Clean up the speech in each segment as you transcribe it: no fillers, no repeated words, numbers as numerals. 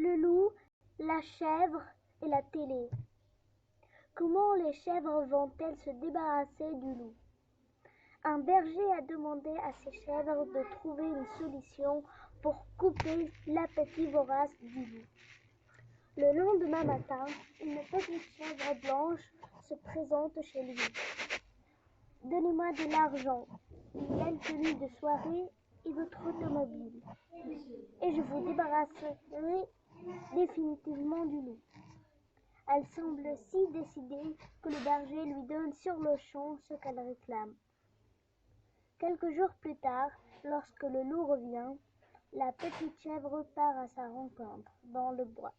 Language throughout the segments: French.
le loup, la chèvre et la télé. Comment les chèvres vont-elles se débarrasser du loup? Un berger a demandé à ses chèvres de trouver une solution pour couper l'appétit vorace du loup. Le lendemain matin, une petite chèvre blanche se présente chez lui. « Donnez-moi de l'argent, une belle tenue de soirée et votre automobile, et je vous débarrasserai définitivement du loup. » Elle semble si décidée que le berger lui donne sur le champ ce qu'elle réclame. Quelques jours plus tard, lorsque le loup revient, la petite chèvre part à sa rencontre dans le bois.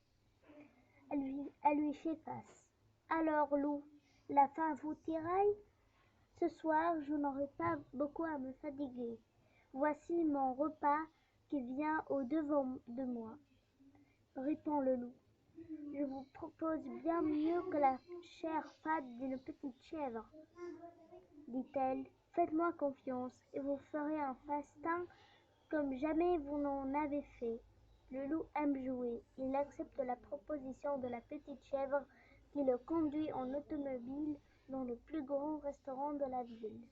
Elle lui fait face. « Alors, loup, la faim vous tiraille? Ce soir, je n'aurai pas beaucoup à me fatiguer. Voici mon repas qui vient au-devant de moi. » Répond le loup. « Je vous propose bien mieux que la chair fade d'une petite chèvre, dit-elle. Faites-moi confiance et vous ferez un festin comme jamais vous n'en avez fait. » Le loup aime jouer. Il accepte la proposition de la petite chèvre qui le conduit en automobile dans le plus grand restaurant de la ville.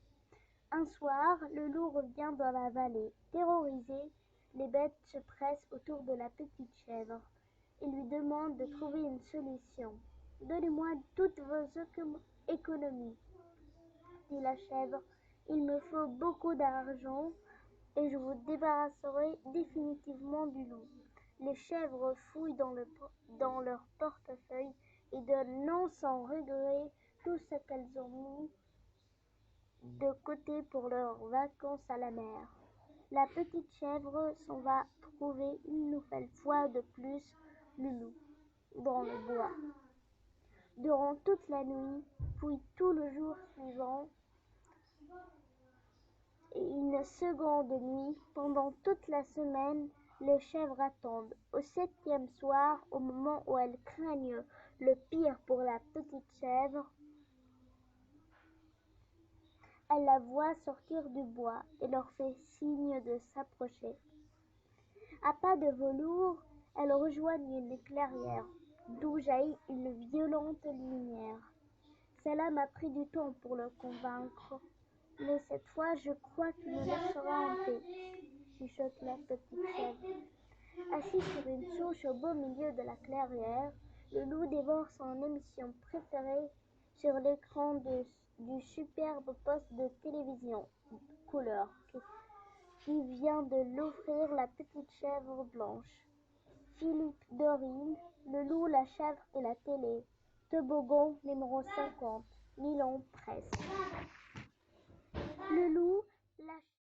Un soir, le loup revient dans la vallée. Terrorisé, les bêtes se pressent autour de la petite chèvre et lui demandent de trouver une solution. « Donnez-moi toutes vos économies, dit la chèvre. Il me faut beaucoup d'argent et je vous débarrasserai définitivement du loup. » Les chèvres fouillent dans leur portefeuille et donnent non sans regret tout ce qu'elles ont mis de côté pour leurs vacances à la mer. La petite chèvre s'en va trouver une nouvelle fois de plus le loup dans le bois. Durant toute la nuit, puis tout le jour suivant, et une seconde nuit, pendant toute la semaine, les chèvres attendent. Au 7e soir, au moment où elles craignent le pire pour la petite chèvre, elle la voit sortir du bois et leur fait signe de s'approcher. À pas de velours, elles rejoignent une clairière, d'où jaillit une violente lumière. Cela m'a pris du temps pour le convaincre, mais cette fois je crois qu'il me laissera en paix, chuchote la petite chèvre. Assis sur une souche au beau milieu de la clairière, le loup dévore son émission préférée sur l'écran du superbe poste de télévision couleur qui vient de l'offrir la petite chèvre blanche. Philippe Dorine, le loup, la chèvre et la télé. Toboggan numéro 50, Milan Presse.